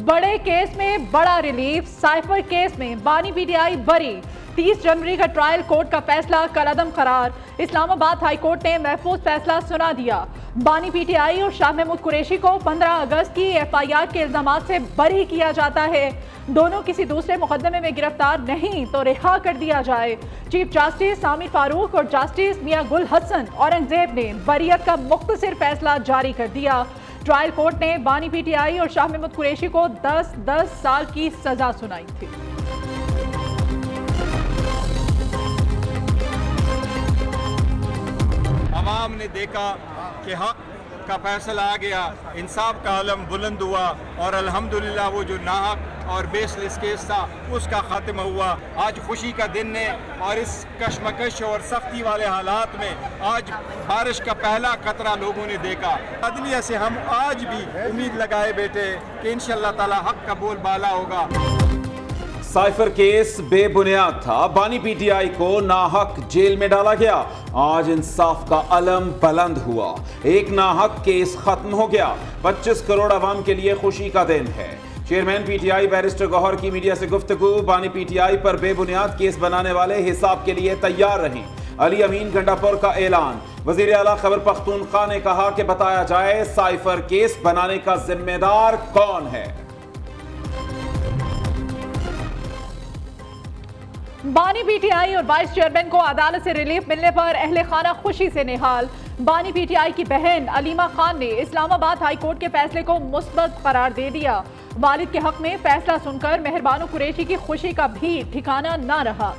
बड़े केस में बड़ा रिलीफ, साइफर केस में बानी पीटीआई बरी। 30 जनवरी का ट्रायल कोर्ट का फैसला कलअदम करार। इस्लामाबाद हाई कोर्ट ने महफूज फैसला सुना दिया। बानी पीटीआई और शाह महमूद कुरैशी को 15 अगस्त की एफआईआर के इल्जामात से बरी किया जाता है। दोनों किसी दूसरे मुकदमे में गिरफ्तार नहीं तो रिहा कर दिया जाए। चीफ जस्टिस आमिर फारूक और जस्टिस मियां गुल हसन औरंगजेब ने बरियत का मुख्तसर फैसला जारी कर दिया। ट्रायल कोर्ट ने बानी पीटीआई और शाह महमूद कुरैशी को 10-10 साल की सजा सुनाई थी। अवाम ने देखा कि हक का फैसला आ गया, इंसाफ का आलम बुलंद हुआ और अल्हम्दुलिल्लाह वो जो नाहक और बेसलेस केस था उसका खात्मा हुआ। आज खुशी का दिन है और इस कशमकश और सख्ती वाले हालात में आज बारिश का पहला कतरा लोगों ने देखा। अदलिया से हम आज भी उम्मीद लगाए बैठे कि इंशाअल्लाह ताला हक का बोलबाला होगा। साइफर केस बेबुनियाद था, बानी पीटीआई को नाहक जेल में डाला गया। आज इंसाफ का अलम बुलंद हुआ, एक नाहक केस खत्म हो गया। 25 करोड़ अवाम के लिए खुशी का दिन है। चेयरमैन पीटीआई बैरिस्टर गौहर की मीडिया से गुफ्तगू। बानी पीटीआई पर बेबुनियाद केस बनाने वाले हिसाब के लिए तैयार रहें। अली अमीन गंडापुर का ऐलान। वजीर आला खैबर पख्तूनख्वा ने कहा कि बताया जाए साइफर केस बनाने का जिम्मेदार कौन है। बानी पीटीआई और वाइस चेयरमैन को अदालत से रिलीफ मिलने पर अहले खाना खुशी से निहाल। बानी पीटीआई की बहन अलीमा खान ने इस्लामाबाद हाई कोर्ट के फैसले को मुस्बत करार दे दिया। वालिद के हक में फैसला सुनकर मेहरबानो कुरैशी की खुशी का भी ठिकाना न रहा।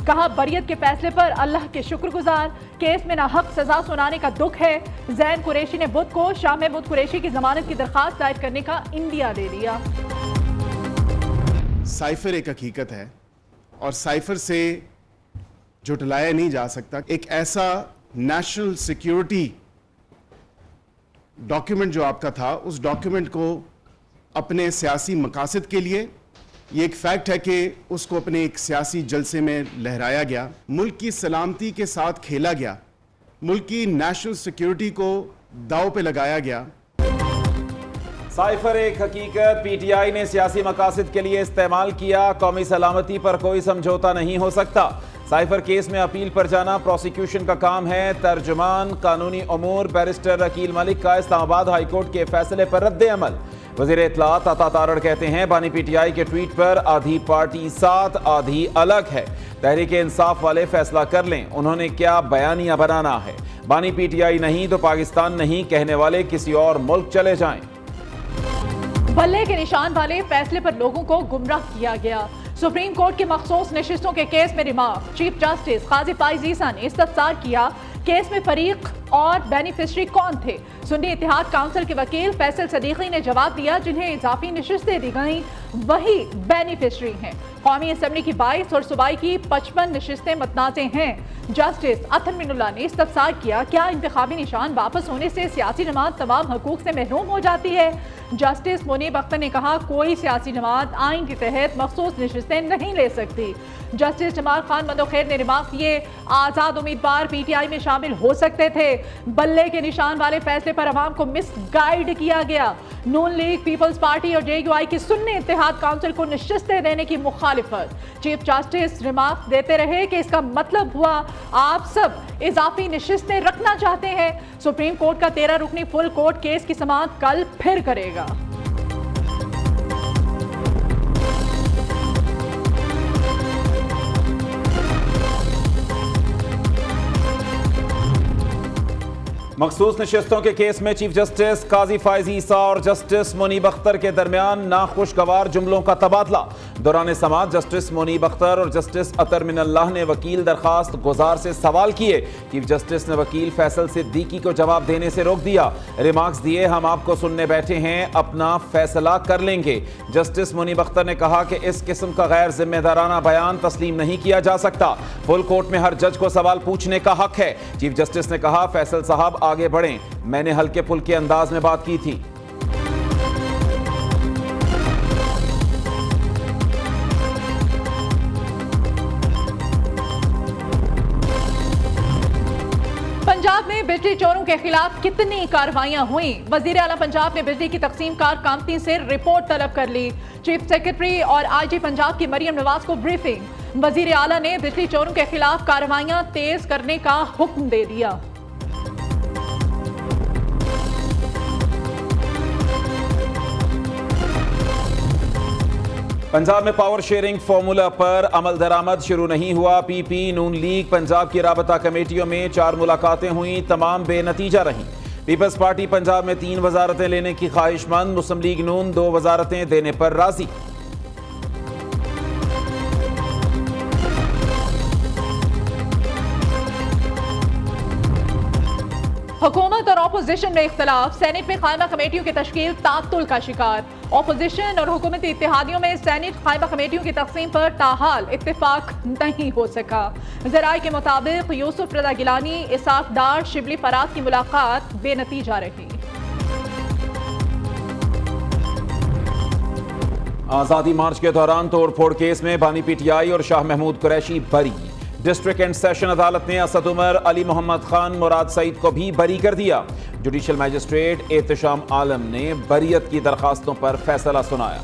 कहा बरियत के फैसले पर अल्लाह के शुक्रगुजार। केस में नाहक सजा सुनाने का दुख है। जैन कुरैशी ने बुध को शाह महमूद कुरैशी की जमानत की दरखास्त दायर करने का इंदिया दे दिया। साइफर एक हकीकत है और साइफर से जुटलाया नहीं जा सकता। एक ऐसा नेशनल सिक्योरिटी डॉक्यूमेंट जो आपका था, उस डॉक्यूमेंट को अपने सियासी मकासद के लिए, ये एक फैक्ट है कि उसको अपने एक सियासी जलसे में लहराया गया, मुल्क की सलामती के साथ खेला गया, मुल्क की नेशनल सिक्योरिटी को दांव पे लगाया गया। साइफर एक हकीकत पीटीआई ने सियासी मकासद के लिए इस्तेमाल किया। कौमी सलामती पर कोई समझौता नहीं हो सकता। साइफर केस में अपील पर जाना प्रोसिक्यूशन का काम है। तर्जुमान कानूनी अमूर बैरिस्टर अकील मलिक का इस्लामाबाद हाई कोर्ट के फैसले पर रद्द अमल। वजीर इत्तलात अता तारड़ कहते हैं बानी पीटीआई के ट्वीट पर आधी पार्टी साथ आधी अलग है। तहरीक इंसाफ वाले फैसला कर लें, उन्होंने क्या बयानिया बनाना है। बानी पीटीआई नहीं तो पाकिस्तान नहीं कहने वाले किसी और मुल्क चले जाएं। बल्ले के निशान वाले फैसले पर लोगों को गुमराह किया गया। सुप्रीम कोर्ट की मखसूस नशिस्तों के केस में रिमार्क। चीफ जस्टिस काजी फाइज ईसा ने इस्तफसार किया केस में फरीक और बेनिफिशरी कौन थे। सुन्नी इत्तेहाद काउंसिल के वकील फैसल सदीकी ने जवाब दिया जिन्हें इजाफी नशिस्तें दी गईं वही बेनिफिशरी हैं। कौमी असम्बली की 22 और सूबाई की 55 नशिस्तें मतनाज़े हैं। जस्टिस अतहर मिनुल्लाह ने इस्तफसार किया क्या इंतखाबी निशान वापस होने से सियासी जमात तमाम हकूक से महरूम हो जाती है। जस्टिस मुनीब अख्तर ने कहा कोई सियासी जमात आइन के तहत मखसूस नशिस्तें नहीं ले सकती। जस्टिस जमाल खान मंदोखैर ने रिमार्क किए आज़ाद उम्मीदवार पीटीआई में शामिल हो सकते थे। बल्ले के निशान वाले फैसले पर अवाम को मिसगाइड किया गया। नून लीग, पीपल्स पार्टी और जेयूआई की सुन्नी इत्तेहाद काउंसिल को नशिस्तें देने की मुखालिफत। चीफ जस्टिस रिमार्क देते रहे कि इसका मतलब हुआ आप सब इजाफी नशिस्तें रखना चाहते हैं। सुप्रीम कोर्ट का 13 रुकनी फुल कोर्ट केस की समाअत कल फिर करेगा। मखसूस नशिस्तों के केस में चीफ जस्टिस काजी फाइज ईसा और जस्टिस मुनीब अख्तर के दरमियान नाखुशगवार जुमलों का तबादला। दौरान समाअत जस्टिस मुनीब अख्तर और जस्टिस अतर मिनल्लाह ने वकील दरखास्त गुजार से सवाल किए। चीफ जस्टिस ने वकील फैसल सिद्दीकी को जवाब देने से रोक दिया। रिमार्क्स दिए हम आपको सुनने बैठे हैं, अपना फैसला कर लेंगे। जस्टिस मुनीब अख्तर ने कहा कि इस किस्म का गैर जिम्मेदाराना बयान तस्लीम नहीं किया जा सकता। फुल कोर्ट में हर जज को सवाल पूछने का हक है। चीफ जस्टिस ने कहा फैसल साहब आगे बढ़ें, मैंने हल्के फुल्के अंदाज में बात की थी। पंजाब में بجلی چوروں کے خلاف کتنی کارروائیاں ہوئیں؟ وزیر اعلیٰ پنجاب نے بجلی کی تقسیم کار کامتی سے رپورٹ طلب کر لی۔ چیف سیکرٹری اور آئی جی پنجاب کی مریم نواز کو بریفنگ۔ وزیر اعلیٰ نے بجلی چوروں کے خلاف کارروائیاں تیز کرنے کا حکم دے دیا۔ پنجاب میں پاور شیئرنگ فارمولا پر عمل درآمد شروع نہیں ہوا۔ پی پی نون لیگ پنجاب کی رابطہ کمیٹیوں میں 4 ملاقاتیں ہوئیں، تمام بے نتیجہ رہیں۔ پیپلز پارٹی پنجاب میں 3 وزارتیں لینے کی خواہش مند، مسلم لیگ نون 2 وزارتیں دینے پر راضی۔ حکومت اور اپوزیشن میں اختلاف، سینٹ میں قائمہ کمیٹیوں کی تشکیل تعطل کا شکار۔ اپوزیشن اور حکومتی اتحادیوں میں سینٹ قائمہ کمیٹیوں کی تقسیم پر تاحال اتفاق نہیں ہو سکا۔ ذرائع کے مطابق یوسف رضا گیلانی، اسحاق ڈار، شبلی فرات کی ملاقات بے نتیجہ رہی۔ آزادی مارچ کے دوران توڑ پھوڑ کیس میں بانی پی ٹی آئی اور شاہ محمود قریشی بری۔ ڈسٹرکٹ اینڈ سیشن عدالت نے اسد عمر، علی محمد خان، مراد سعید کو بھی بری کر دیا۔ جوڈیشل مجسٹریٹ احتشام عالم نے بریت کی درخواستوں پر فیصلہ سنایا۔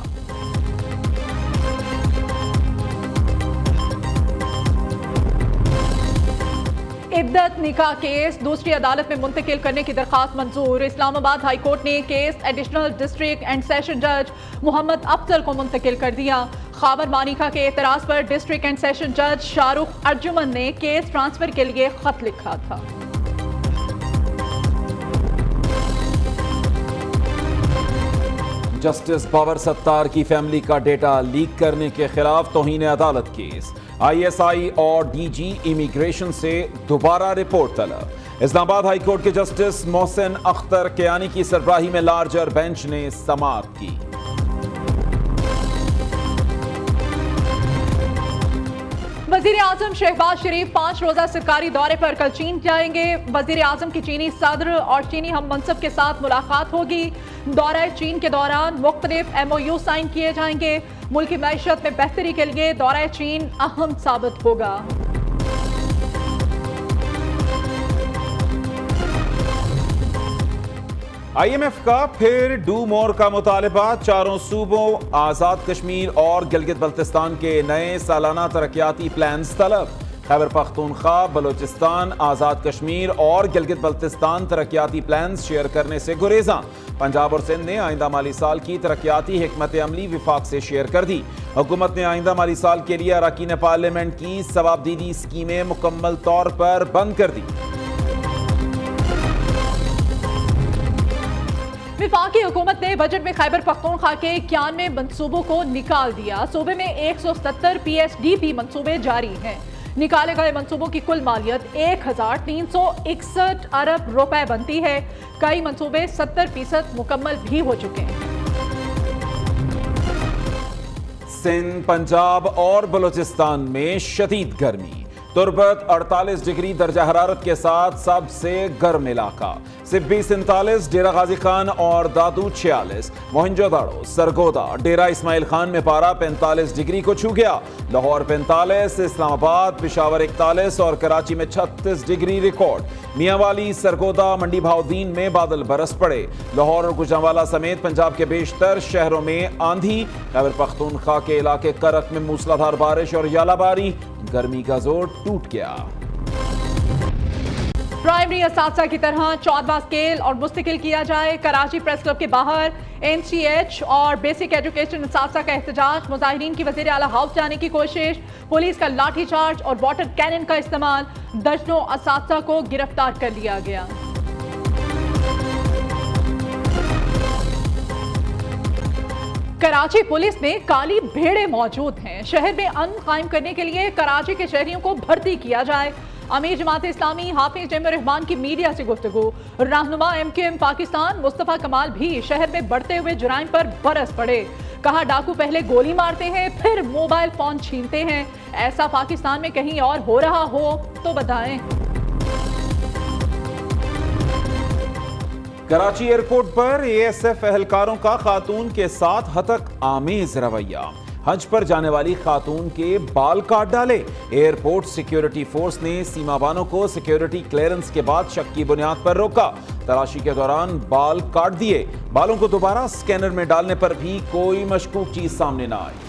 عدت نکاح کیس دوسری عدالت میں منتقل کرنے کی درخواست منظور۔ اسلام آباد ہائی کورٹ نے case additional district and session جج محمد افضل کو منتقل کر دیا۔ خاور مانیکا کے اعتراض پر ڈسٹرکٹ اینڈ سیشن جج شاہ رخ ارجمن نے کیس ٹرانسفر کے لیے خط لکھا تھا۔ جسٹس باور ستار کی فیملی کا ڈیٹا لیک کرنے کے خلاف توہین عدالت کیس۔ آئی ایس آئی اور ڈی جی امیگریشن سے دوبارہ رپورٹ طلب۔ اسلام آباد ہائی کورٹ کے جسٹس محسن اختر کیانی کی سربراہی میں لارجر بینچ نے سماعت کی۔ وزیر اعظم شہباز شریف 5 روزہ سرکاری دورے پر کل چین جائیں گے۔ وزیر اعظم کی چینی صدر اور چینی ہم منصب کے ساتھ ملاقات ہوگی۔ دورہ چین کے دوران مختلف MOU سائن کیے جائیں گے۔ ملکی معیشت میں بہتری کے لیے دورہ چین اہم ثابت ہوگا۔ آئی ایم ایف کا پھر ڈو مور کا مطالبہ۔ 4 صوبوں آزاد کشمیر اور گلگت بلتستان کے نئے سالانہ ترقیاتی پلانز طلب۔ خیبر پختونخوا، بلوچستان، آزاد کشمیر اور گلگت بلتستان ترقیاتی پلانز شیئر کرنے سے گریزاں۔ پنجاب اور سندھ نے آئندہ مالی سال کی ترقیاتی حکمت عملی وفاق سے شیئر کر دی۔ حکومت نے آئندہ مالی سال کے لیے اراکین پارلیمنٹ کی ثوابدیدی اسکیمیں مکمل طور پر بند کر دی۔ وفاقی حکومت نے بجٹ میں خیبر پختونخوا کے 91 منصوبوں کو نکال دیا۔ صوبے میں 170 PSDP منصوبے جاری ہیں۔ نکالے گئے منصوبوں کی کل مالیت 1361 ارب روپے بنتی ہے۔ کئی منصوبے 70% مکمل بھی ہو چکے ہیں۔ سندھ، پنجاب اور بلوچستان میں شدید گرمی۔ تربت 48 ڈگری درجہ حرارت کے ساتھ سب سے گرم علاقہ۔ سبی 47، ڈیرہ غازی خان اور دادو 46، موہنجو داڑو، سرگودا، ڈیرہ اسماعیل خان میں پارہ 45 ڈگری کو چھو گیا۔ لاہور 45، اسلام آباد، پشاور 41 اور کراچی میں 36 ڈگری ریکارڈ۔ میاں والی، سرگودا، منڈی بہاؤدین میں بادل برس پڑے۔ لاہور اور گوجرانوالہ سمیت پنجاب کے بیشتر شہروں میں آندھی۔ خیبر پختونخوا کے علاقے کرک میں موسلادھار بارش اور یالہ باری۔ گرمی کا زور ٹوٹ گیا۔ پرائمری اساتذہ کی طرح 14واں اسکیل اور مستقل کیا جائے۔ کراچی پریس کلب کے باہر NCH اور بیسک ایجوکیشن اساتذہ کا احتجاج۔ مظاہرین کی وزیر اعلیٰ ہاؤس جانے کی کوشش، پولیس کا لاٹھی چارج اور واٹر کینن کا استعمال۔ درجنوں اساتذہ کو گرفتار کر لیا گیا۔ کراچی پولیس میں کالی بھیڑیں موجود ہیں۔ شہر میں امن قائم کرنے کے لیے کراچی کے شہریوں کو بھرتی کیا جائے۔ امیر جماعت اسلامی حافظ جیم الرحمان کی میڈیا سے گفتگو۔ رہنما MQM پاکستان مصطفیٰ کمال بھی شہر میں بڑھتے ہوئے جرائم پر برس پڑے۔ کہا ڈاکو پہلے گولی مارتے ہیں پھر موبائل فون چھینتے ہیں۔ ایسا پاکستان میں کہیں اور ہو رہا ہو تو بتائیں۔ کراچی ایئرپورٹ پر ASF اہلکاروں کا خاتون کے ساتھ ہتک آمیز رویہ۔ حج پر جانے والی خاتون کے بال کاٹ ڈالے۔ ایئرپورٹ سیکیورٹی فورس نے سیما بانوں کو سیکیورٹی کلیئرنس کے بعد شک کی بنیاد پر روکا۔ تلاشی کے دوران بال کاٹ دیے۔ بالوں کو دوبارہ سکینر میں ڈالنے پر بھی کوئی مشکوک چیز سامنے نہ آئی۔